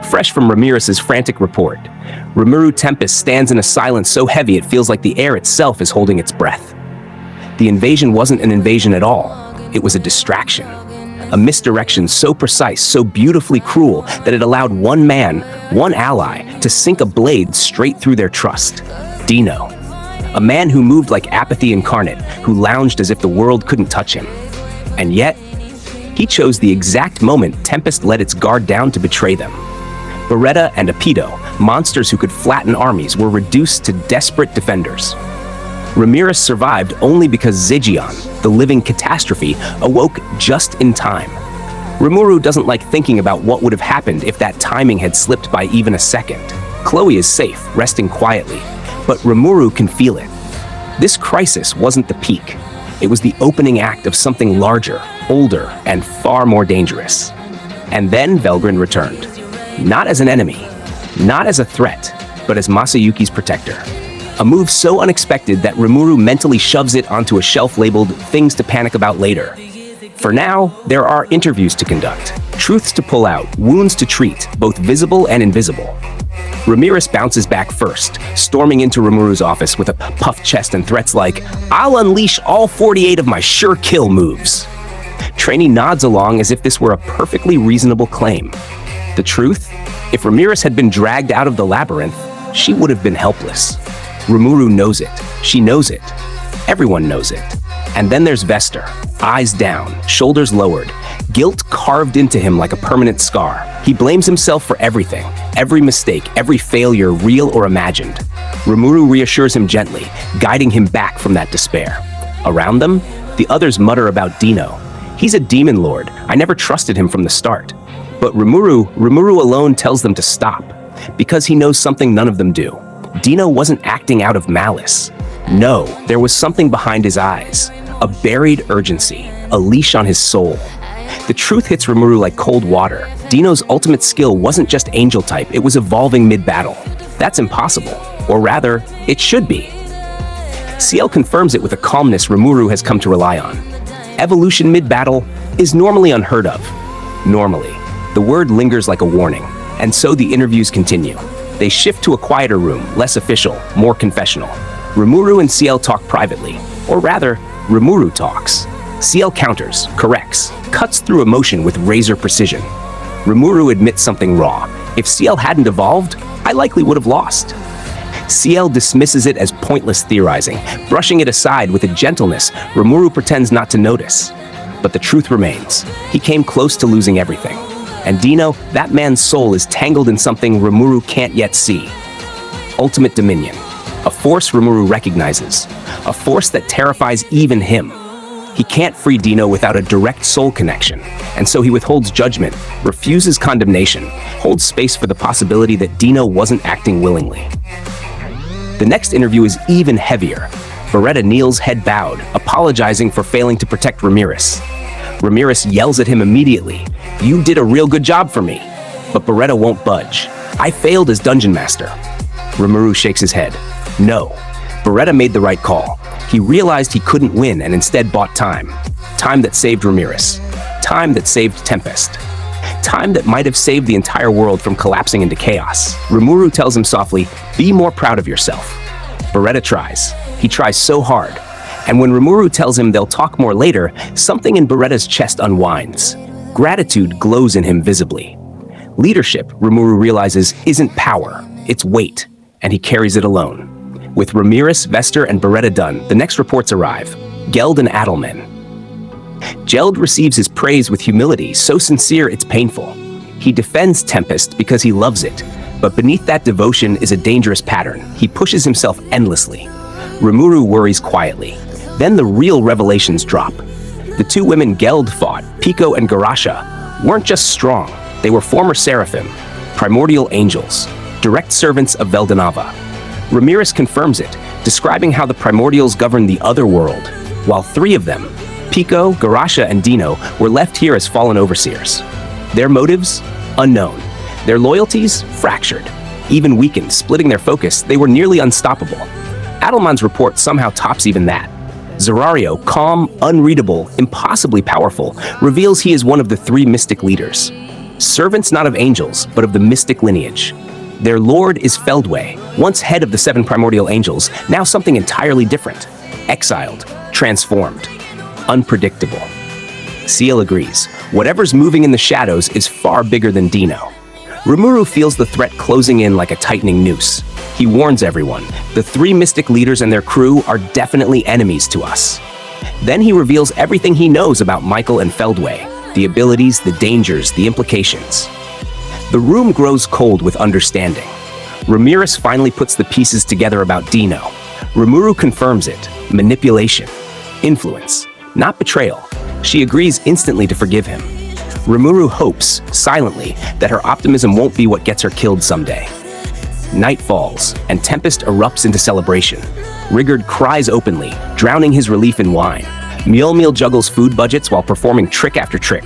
fresh from Ramiris' frantic report. Rimuru Tempest stands in a silence so heavy it feels like the air itself is holding its breath. The invasion wasn't an invasion at all. It was a distraction. A misdirection so precise, so beautifully cruel, that it allowed one man, one ally, to sink a blade straight through their trust. Deeno. A man who moved like apathy incarnate, who lounged as if the world couldn't touch him. And yet, he chose the exact moment Tempest let its guard down to betray them. Beretta and Apido, monsters who could flatten armies, were reduced to desperate defenders. Ramiris survived only because Zijian, the living catastrophe, awoke just in time. Rimuru doesn't like thinking about what would have happened if that timing had slipped by even a second. Chloe is safe, resting quietly, but Rimuru can feel it. This crisis wasn't the peak. It was the opening act of something larger, older, and far more dangerous. And then Velgrin returned. Not as an enemy, not as a threat, but as Masayuki's protector. A move so unexpected that Rimuru mentally shoves it onto a shelf labeled "Things to Panic About Later." For now, there are interviews to conduct, truths to pull out, wounds to treat, both visible and invisible. Ramiris bounces back first, storming into Rimuru's office with a puffed chest and threats like, "I'll unleash all 48 of my sure kill moves." Trainee nods along as if this were a perfectly reasonable claim. The truth? If Ramiris had been dragged out of the labyrinth, she would have been helpless. Rimuru knows it. She knows it. Everyone knows it. And then there's Vester, eyes down, shoulders lowered, guilt carved into him like a permanent scar. He blames himself for everything, every mistake, every failure, real or imagined. Rimuru reassures him gently, guiding him back from that despair. Around them, the others mutter about Deeno. He's a demon lord. I never trusted him from the start. But Rimuru alone tells them to stop, because he knows something none of them do. Deeno wasn't acting out of malice. No, there was something behind his eyes. A buried urgency, a leash on his soul. The truth hits Rimuru like cold water. Deeno's ultimate skill wasn't just angel type, it was evolving mid-battle. That's impossible. Or rather, it should be. Ciel confirms it with a calmness Rimuru has come to rely on. Evolution mid-battle is normally unheard of. Normally. The word lingers like a warning, and so the interviews continue. They shift to a quieter room, less official, more confessional. Rimuru and Ciel talk privately, or rather, Rimuru talks. Ciel counters, corrects, cuts through emotion with razor precision. Rimuru admits something raw. If Ciel hadn't evolved, I likely would have lost. Ciel dismisses it as pointless theorizing, brushing it aside with a gentleness Rimuru pretends not to notice. But the truth remains. He came close to losing everything. And Deeno, that man's soul is tangled in something Rimuru can't yet see. Ultimate dominion. A force Rimuru recognizes. A force that terrifies even him. He can't free Deeno without a direct soul connection, and so he withholds judgment, refuses condemnation, holds space for the possibility that Deeno wasn't acting willingly. The next interview is even heavier. Beretta kneels head bowed, apologizing for failing to protect Ramiris. Ramiris yells at him immediately. "You did a real good job for me." But Beretta won't budge. "I failed as dungeon master." Rimuru shakes his head. No, Beretta made the right call. He realized he couldn't win and instead bought time. Time that saved Ramiris. Time that saved Tempest. Time that might have saved the entire world from collapsing into chaos. Rimuru tells him softly, "Be more proud of yourself." Beretta tries. He tries so hard. And when Rimuru tells him they'll talk more later, something in Beretta's chest unwinds. Gratitude glows in him visibly. Leadership, Rimuru realizes, isn't power, it's weight, and he carries it alone. With Ramiris, Vester, and Beretta done, the next reports arrive. Geld and Adalmann. Geld receives his praise with humility, so sincere it's painful. He defends Tempest because he loves it, but beneath that devotion is a dangerous pattern. He pushes himself endlessly. Rimuru worries quietly. Then the real revelations drop. The two women Geld fought, Pico and Garasha, weren't just strong. They were former Seraphim, Primordial Angels, direct servants of Veldanava. Ramiris confirms it, describing how the Primordials govern the other world, while three of them, Pico, Garasha, and Deeno, were left here as fallen overseers. Their motives? Unknown. Their loyalties? Fractured. Even weakened, splitting their focus, they were nearly unstoppable. Adalmann's report somehow tops even that. Zerario, calm, unreadable, impossibly powerful, reveals he is one of the three mystic leaders. Servants not of angels, but of the mystic lineage. Their lord is Feldway, once head of the 7 Primordial Angels, now something entirely different. Exiled, transformed, unpredictable. Ciel agrees. Whatever's moving in the shadows is far bigger than Deeno. Rimuru feels the threat closing in like a tightening noose. He warns everyone, the 3 mystic leaders and their crew are definitely enemies to us. Then he reveals everything he knows about Michael and Feldway, the abilities, the dangers, the implications. The room grows cold with understanding. Ramiris finally puts the pieces together about Deeno. Rimuru confirms it. Manipulation. Influence. Not betrayal. She agrees instantly to forgive him. Rimuru hopes, silently, that her optimism won't be what gets her killed someday. Night falls, and Tempest erupts into celebration. Rigurd cries openly, drowning his relief in wine. Mjolnir juggles food budgets while performing trick after trick.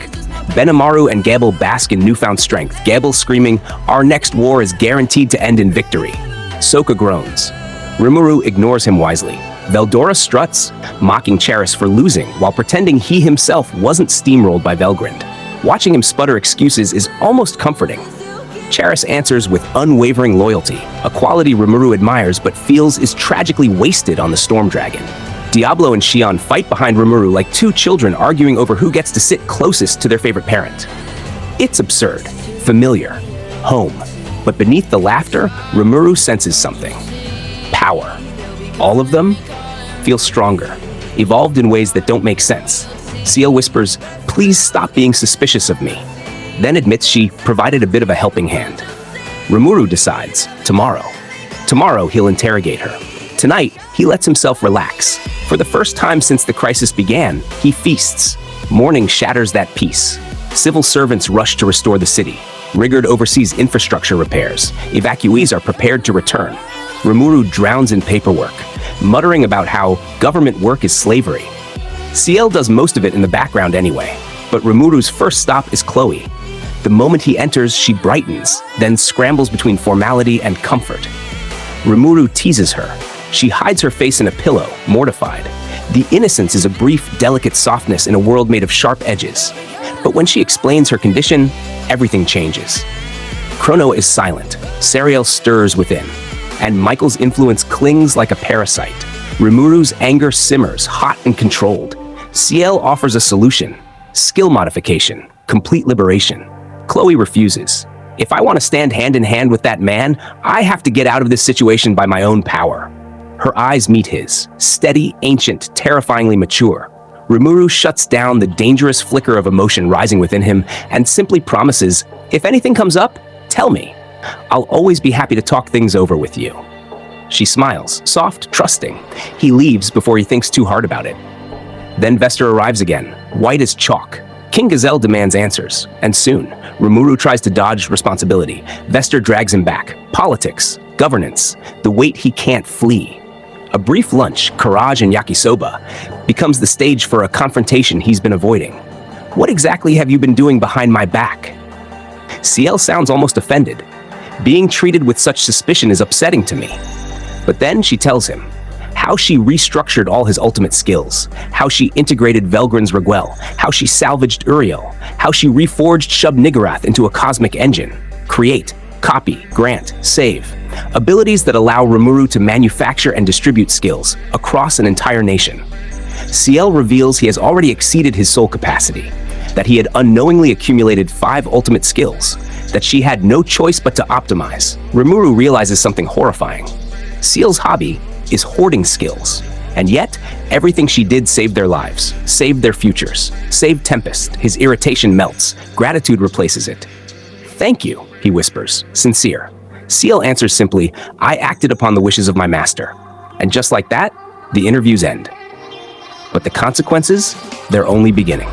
Benimaru and Gabel bask in newfound strength, Gabel screaming, "Our next war is guaranteed to end in victory." Sokka groans. Rimuru ignores him wisely. Veldora struts, mocking Charis for losing while pretending he himself wasn't steamrolled by Velgrind. Watching him sputter excuses is almost comforting. Charis answers with unwavering loyalty, a quality Rimuru admires but feels is tragically wasted on the Storm Dragon. Diablo and Xion fight behind Rimuru like 2 children arguing over who gets to sit closest to their favorite parent. It's absurd, familiar, home. But beneath the laughter, Rimuru senses something. Power. All of them feel stronger, evolved in ways that don't make sense. Ciel whispers, "Please stop being suspicious of me," then admits she provided a bit of a helping hand. Rimuru decides, tomorrow. Tomorrow he'll interrogate her. Tonight, he lets himself relax. For the first time since the crisis began, he feasts. Morning shatters that peace. Civil servants rush to restore the city. Rigurd oversees infrastructure repairs. Evacuees are prepared to return. Rimuru drowns in paperwork, muttering about how government work is slavery. Ciel does most of it in the background anyway, but Rimuru's first stop is Chloe. The moment he enters, she brightens, then scrambles between formality and comfort. Rimuru teases her. She hides her face in a pillow, mortified. The innocence is a brief, delicate softness in a world made of sharp edges. But when she explains her condition, everything changes. Chrono is silent. Sariel stirs within, and Michael's influence clings like a parasite. Rimuru's anger simmers, hot and controlled. Ciel offers a solution. Skill modification. Complete liberation. Chloe refuses. If I want to stand hand in hand with that man, I have to get out of this situation by my own power. Her eyes meet his. Steady, ancient, terrifyingly mature. Rimuru shuts down the dangerous flicker of emotion rising within him and simply promises, "If anything comes up, tell me. I'll always be happy to talk things over with you." She smiles, soft, trusting. He leaves before he thinks too hard about it. Then Vester arrives again, white as chalk. King Gazelle demands answers, and soon, Rimuru tries to dodge responsibility. Vester drags him back. Politics, governance, the weight he can't flee. A brief lunch, Courage and Yakisoba, becomes the stage for a confrontation he's been avoiding. "What exactly have you been doing behind my back?" Ciel sounds almost offended. "Being treated with such suspicion is upsetting to me." But then she tells him how she restructured all his ultimate skills, how she integrated Velgrin's Reguel, how she salvaged Uriel, how she reforged Shub-Niggurath into a cosmic engine. Create, copy, grant, save. Abilities that allow Rimuru to manufacture and distribute skills across an entire nation. Ciel reveals he has already exceeded his soul capacity, that he had unknowingly accumulated 5 ultimate skills, that she had no choice but to optimize. Rimuru realizes something horrifying. Ciel's hobby is hoarding skills, and yet everything she did saved their lives, saved their futures, saved Tempest. His irritation melts, gratitude replaces it. "Thank you," he whispers, sincere. Ciel answers simply, "I acted upon the wishes of my master." And just like that, the interviews end. But the consequences, they're only beginning.